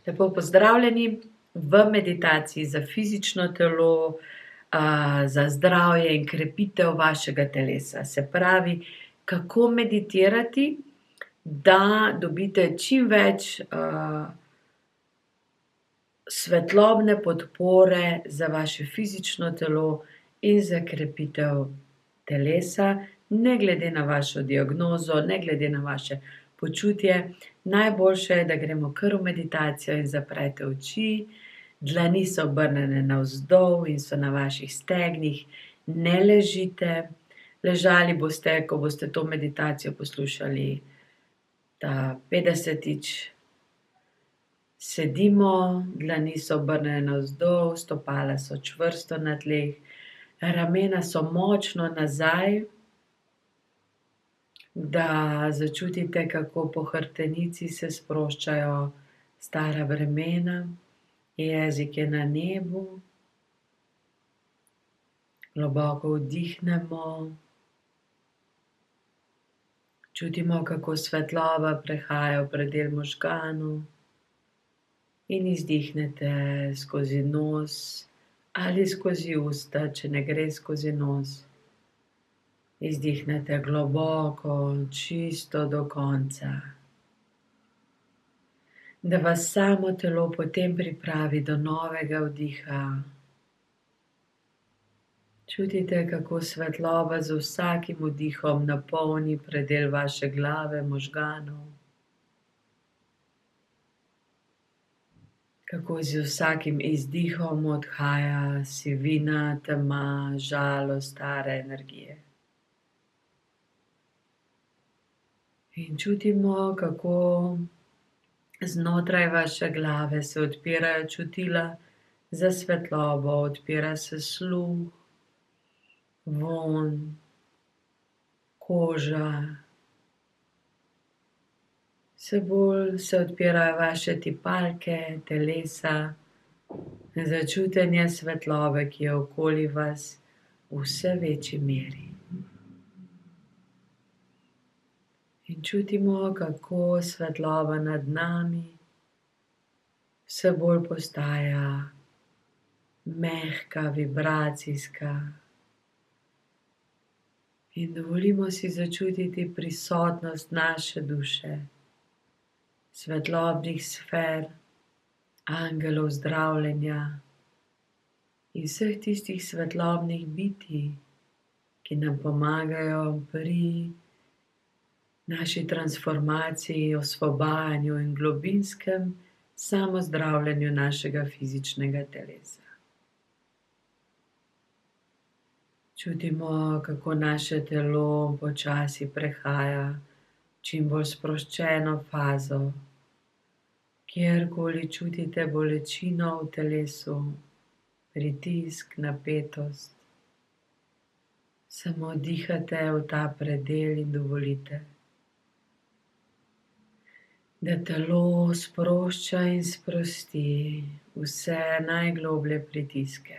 Lepo pozdravljeni v meditaciji za fizično telo, za zdravje in krepitev vašega telesa. Se pravi, kako meditirati, da dobite čim več svetlobne podpore za vaše fizično telo in za krepitev telesa, ne glede na vašo diagnozo, ne glede na vaše počutje. Najboljše je, da gremo kar v meditacijo in zaprete oči. Dlani so obrnjene navzdol in so na vaših stegnih. Ne ležite. Ležali boste, ko boste to meditacijo poslušali, 50. Sedimo, dlani so obrnjene navzdol, stopala so čvrsto na tleh, ramena so močno nazaj, da začutite, kako po hrbtenici se sproščajo stara bremena, jezik je na nebu. Globoko vdihnemo. Čutimo, kako svetloba prehaja v predel možganov in izdihnete skozi nos ali skozi usta, če ne gre skozi nos. Izdihnete globoko, čisto do konca, da vas samo telo potem pripravi do novega vdiha. Čutite, kako svetloba z vsakim vdihom napolni predel vaše glave, možganov. Kako z vsakim izdihom odhaja sivina, tema, žalost, stare energije. In čutimo, kako znotraj vaše glave se odpirajo čutila za svetlobo, odpira se sluh, vonj, koža. Vse bolj se odpirajo vaše tipalke telesa za čutenje svetlobe, ki je okoli vas v vse večji meri. In čutimo, kako svetloba nad nami vse bolj postaja mehka, vibracijska. In dovolimo si začutiti prisotnost naše duše, svetlobnih sfer, angelov zdravljenja in vseh tistih svetlobnih bitij, ki nam pomagajo pri naši transformaciji, osvobajanju in globinskem samozdravljenju našega fizičnega telesa. Čutimo, kako naše telo počasi prehaja v čim bolj sproščeno fazo. Kjerkoli čutite bolečino v telesu, pritisk, napetost, samo dihate v ta predel in dovolite, da telo sprošča in sprosti vse najgloblje pritiske.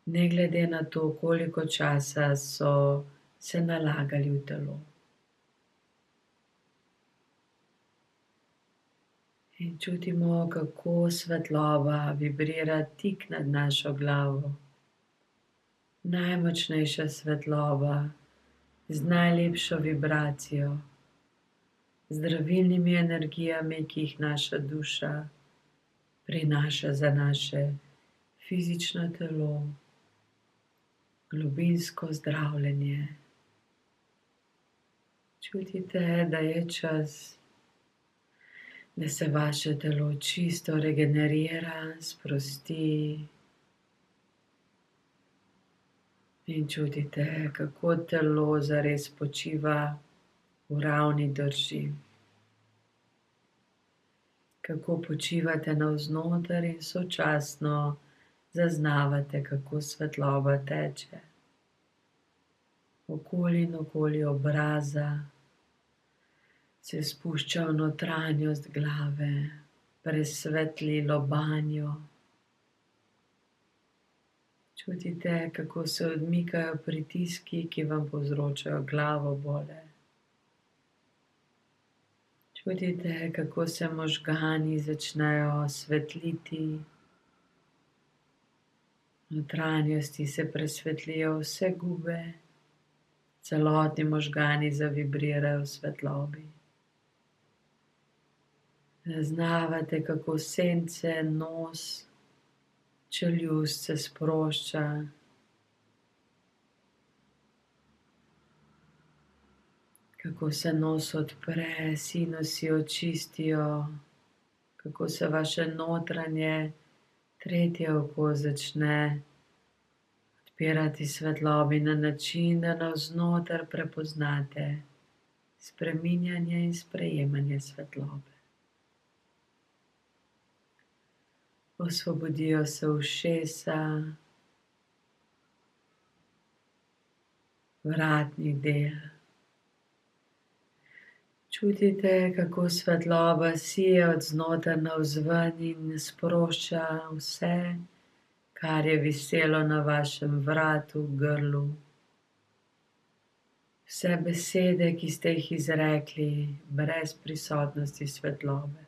Ne glede na to, koliko časa so se nalagali v telo. In čutimo, kako svetloba vibrira tik nad našo glavo. Najmočnejša svetloba z najlepšo vibracijo, zdravilnimi energijami, ki jih naša duša prinaša za naše fizično telo, globinsko zdravljenje. Čutite, da je čas, da se vaše telo čisto regenerira, sprosti. In čutite, kako telo zares počiva v ravni drži. Kako počivate navznoter in sočasno zaznavate, kako svetloba teče okoli in okoli obraza, se spušča v notranjost glave, presvetli lobanjo. Čutite, kako se odmikajo pritiski, ki vam povzročajo glavobole. Čutite, kako se možgani začnejo svetliti. V notranjosti se presvetlijo vse gube, celotni možgani zavibrirajo v svetlobi. Zaznavate, kako sence, nos, čeljust se sprošča. Kako se nos odpre, sinusi očistijo, kako se vaše notranje tretje oko začne odpirati svetlobi na način, da navznoter prepoznate spreminjanje in sprejemanje svetlobe. Osvobodijo se ušesa, vratni del. Čutite, kako svetloba sije od znotraj navzven in sprošča vse, kar je viselo na vašem vratu, grlu. Vse besede, ki ste jih izrekli brez prisotnosti svetlobe.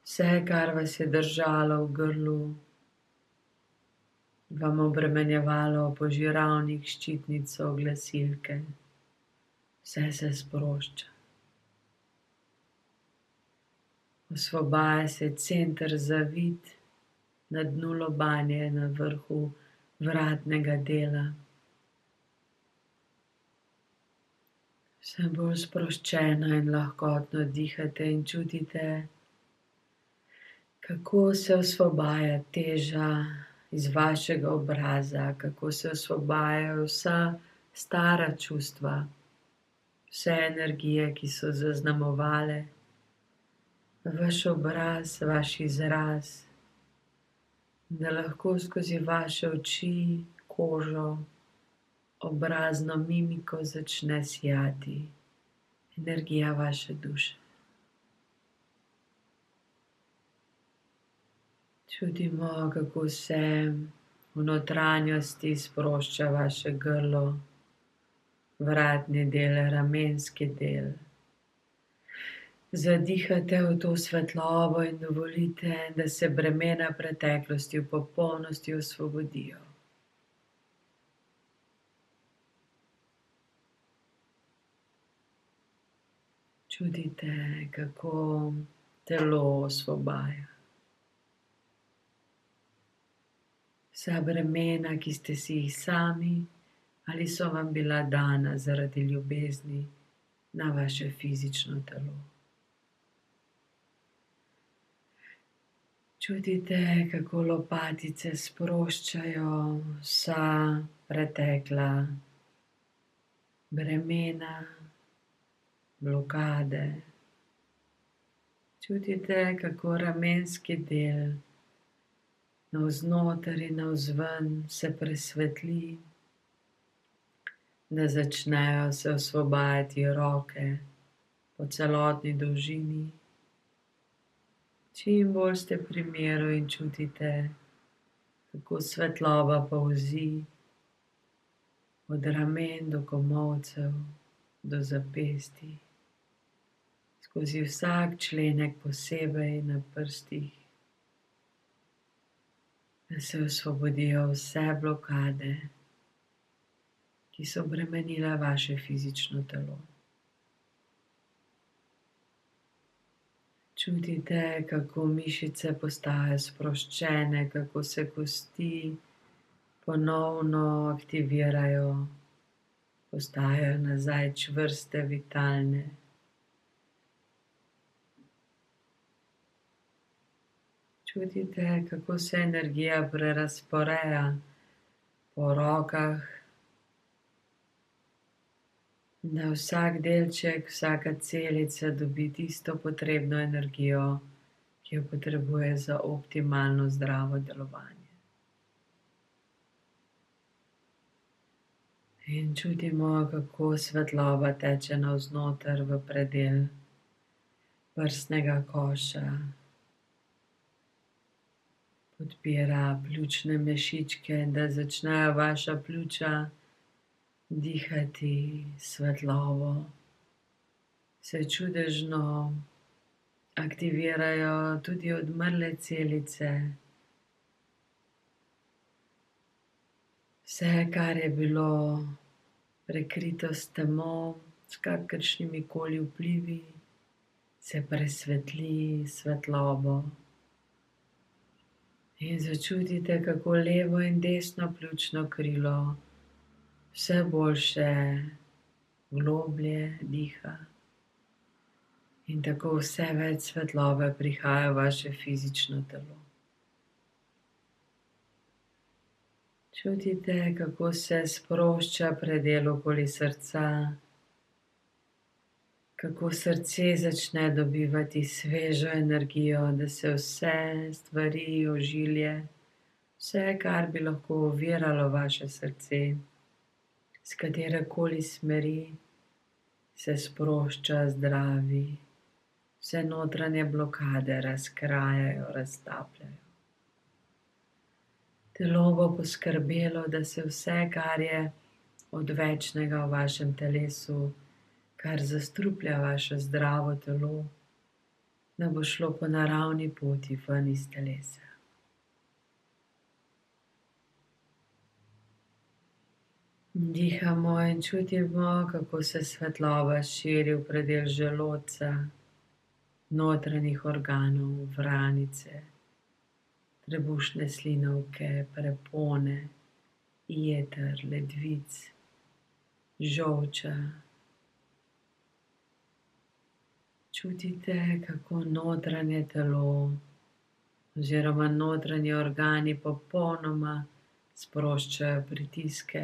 Vse, kar vas je držalo v grlu, vam obremenjevalo požiralnik, ščitnico, glasilke. Vse se sprošča. Osvobaja se center zavit na dnu lobanje, na vrhu vratnega dela. Vse bolj sproščeno in lahkotno dihate in čutite, kako se osvobaja teža iz vašega obraza, kako se osvobajajo vsa stara čustva, vse energije, ki so zaznamovale vaš obraz, vaš izraz, da lahko skozi vaše oči, kožo, obrazno mimiko začne sijati energija vaše duše. Čutimo, kako se v notranjosti sprošča vaše grlo, vratni del, ramenski del. Zadihate v to svetlobo in dovolite, da se bremena preteklosti v popolnosti osvobodijo. Čutite, kako telo osvobaja. Vsa bremena, ki ste si jih sami ali so vam bila dana zaradi ljubezni na vaše fizično telo. Čutite, kako lopatice sproščajo vsa pretekla bremena, blokade. Čutite, kako ramenski del navznoter in navzven se presvetli, da začnejo se osvobajati roke po celotni dolžini. Čim bolj ste pri miru in čutite, kako svetloba polzi od ramen do komolcev, do zapestij, skozi vsak členek posebej na prstih, da se osvobodijo vse blokade, ki so bremenile vaše fizično telo. Čutite, kako mišice postajajo sproščene, kako se kosti ponovno aktivirajo, postajajo nazaj čvrste, vitalne. Čutite, kako se energija prerazporeja po rokah, da vsak delček, vsaka celica dobi tisto potrebno energijo, ki jo potrebuje za optimalno zdravo delovanje. In čutimo, kako svetloba teče navznoter v predel prsnega koša, podpira pljučne mešičke, da začnejo vaša pljuča dihati svetlobo, se čudežno aktivirajo tudi odmrle celice. Vse, kar je bilo prekrito s temo, s kakršnimi koli vplivi, se presvetli s svetlobo. In začutite, kako levo in desno pljučno krilo vse boljše, globlje diha. In tako vse več svetlobe prihaja v vaše fizično telo. Čutite, kako se sprošča predel okoli srca, kako srce začne dobivati svežo energijo, da se vse stvari, ožilje, vse, kar bi lahko oviralo vaše srce, s katerekoli smeri, se sprošča, zdravi. Vse notranje blokade razkrajajo, raztapljajo. Telo bo poskrbelo, da se vse, kar je odvečnega v vašem telesu, kar zastruplja vaše zdravo telo, da bo šlo po naravni poti ven iz telesa. Dihamo in čutimo, kako se svetloba širi v predel želodca, notranjih organov, vranice, trebušne slinavke, prepone, jeter, ledvic, žolča. Čutite, kako notranje telo oziroma notranji organi popolnoma sproščajo pritiske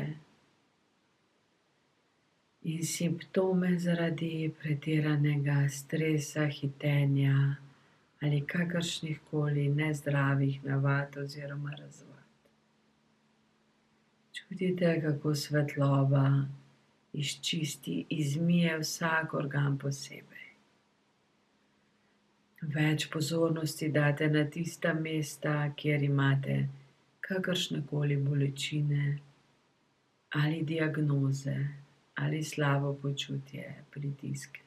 in simptome zaradi pretiranega stresa, hitenja ali kakršnih koli nezdravih navad oziroma razvad. Čutite, kako svetloba izčisti, izmije vsak organ posebej. Več pozornosti date na tista mesta, kjer imate kakršnekoli bolečine ali diagnoze ali slabo počutje, pritiske.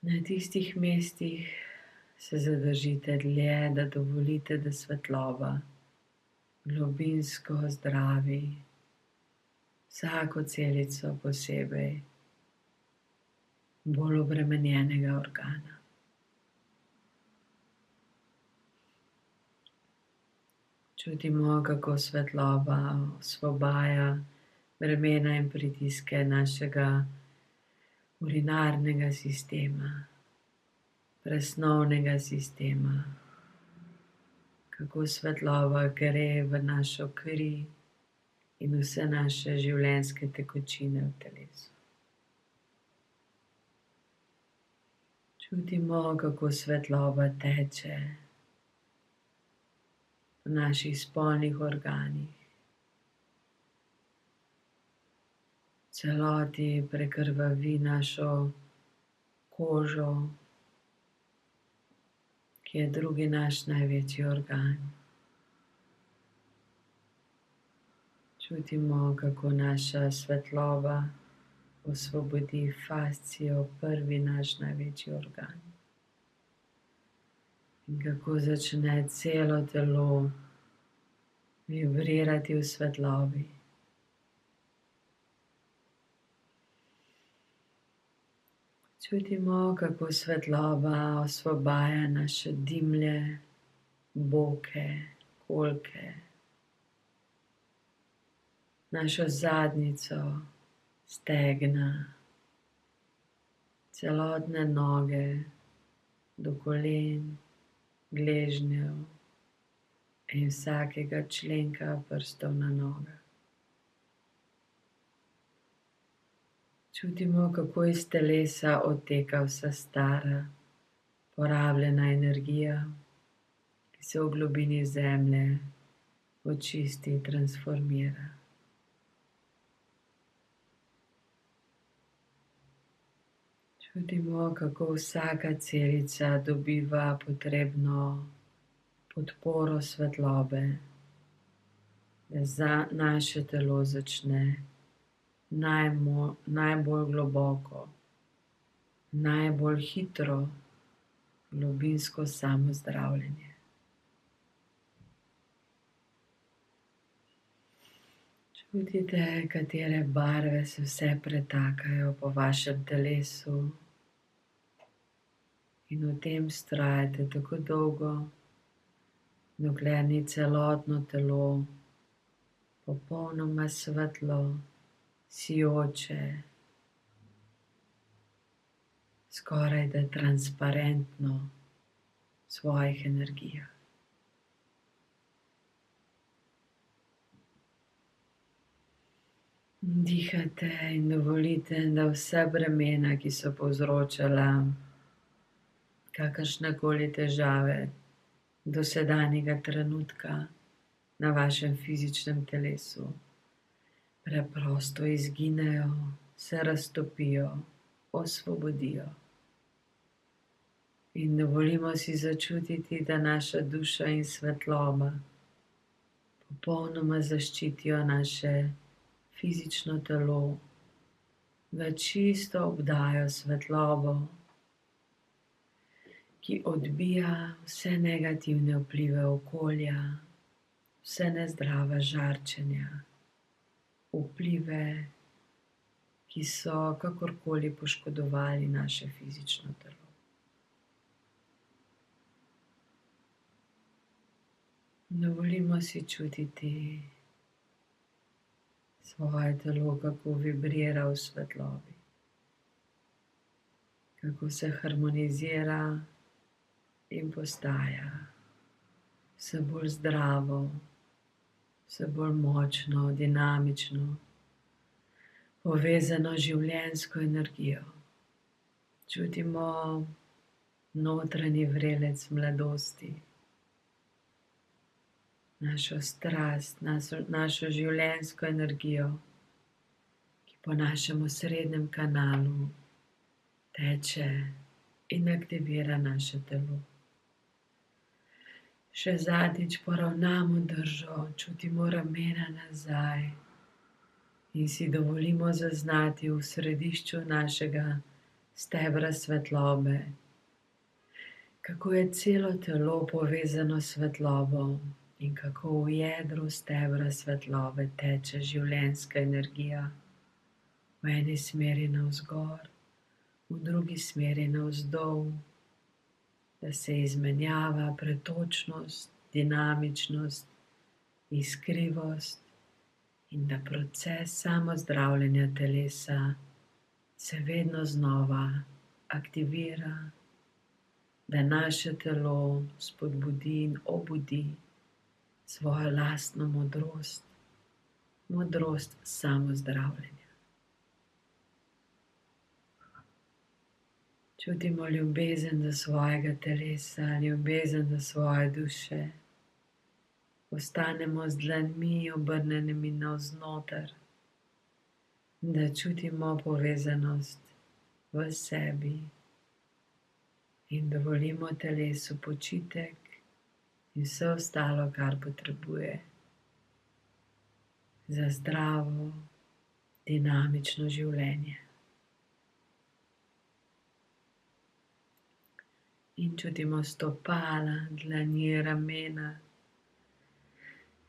Na tistih mestih se zadržite dlje, da dovolite, da svetloba globinsko zdravi vsako celico posebej, bolj obremenjenega organa. Čutimo, kako svetloba osvobaja bremena in pritiske našega urinarnega sistema, presnovnega sistema, kako svetloba gre v našo kri in vse naše življenjske tekočine v telesu. Čutimo, kako svetloba teče v naših spolnih organih, v celoti prekrvavi našo kožo, ki je drugi naš največji organ. Čutimo, kako naša svetloba osvobodi fascijo, prvi naš največji organ. In kako začne celo telo vibrirati v svetlobi. Čutimo, kako svetloba osvobaja naše dimlje, boke, kolke, našo zadnjico, stegna, celotne noge do kolen, gležnjev in vsakega členka prstov na nogah. Čutimo, kako iz telesa odteka vsa stara, porabljena energija, ki se v globini zemlje očisti, transformira. Čutimo, kako vsaka celica dobiva potrebno podporo svetlobe, da naše telo začne najbolj globoko, najbolj hitro, globinsko samozdravljenje. Čutite, katere barve se vse pretakajo po vašem telesu. In v tem vztrajate tako dolgo, dokler ni celotno telo popolnoma svetlo, sijoče, skorajda transparentno v svojih energijah. Dihate in dovolite, da vsa bremena, ki so povzročala kakršnekoli težave dosedanjega trenutka na vašem fizičnem telesu, preprosto izginejo, se raztopijo, osvobodijo. In dovolimo si začutiti, da naša duša in svetloba popolnoma zaščitijo naše fizično telo, ga čisto obdajo svetlobo, ki odbija vse negativne vplive okolja, vse nezdrava žarčenja, vplive, ki so kakorkoli poškodovali naše fizično telo. Dovolimo si čutiti svoje telo, kako vibrira v svetlobi, kako se harmonizira in postaja vse bolj zdravo, vse bolj močno, dinamično, povezano z življenjsko energijo. Čutimo notranji vrelec mladosti, našo strast, našo življenjsko energijo, ki po našem osrednjem kanalu teče in aktivira naše telo. Še zadnjič poravnamo držo, čutimo ramena nazaj in si dovolimo zaznati v središču našega stebra svetlobe, kako je celo telo povezano s svetlobo in kako v jedru stebra svetlobe teče življenjska energija, v eni smeri navzgor, v drugi smeri navzdol, da se izmenjava pretočnost, dinamičnost, iskrivost in da proces samozdravljenja telesa se vedno znova aktivira, da naše telo spodbudi in obudi svojo lastno modrost, modrost samozdravljenja. Čutimo ljubezen do svojega telesa, ljubezen do svoje duše. Ostanemo z dlanmi obrnjenimi navznoter, da čutimo povezanost v sebi in dovolimo telesu počitek in vse ostalo, kar potrebuje za zdravo, dinamično življenje. In čutimo stopala, dlani, ramena,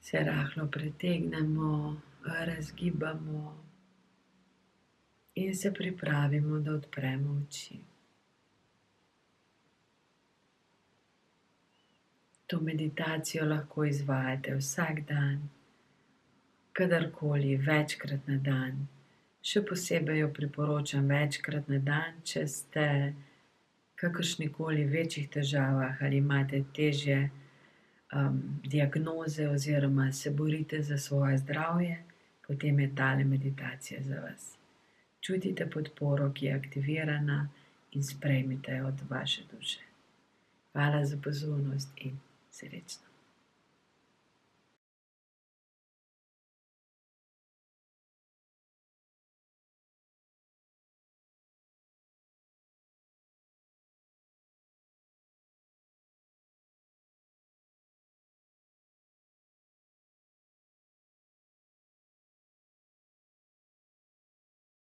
se rahlo pretegnemo, razgibamo in se pripravimo, da odpremo oči. To meditacijo lahko izvajate vsak dan, kadarkoli, večkrat na dan. Še posebej jo priporočam večkrat na dan, če ste kakršnikoli večjih težavah ali imate težje diagnoze oziroma se borite za svoje zdravje, potem je tale meditacija za vas. Čutite podporo, ki je aktivirana in sprejmite jo od vaše duše. Hvala za pozornost in srečno.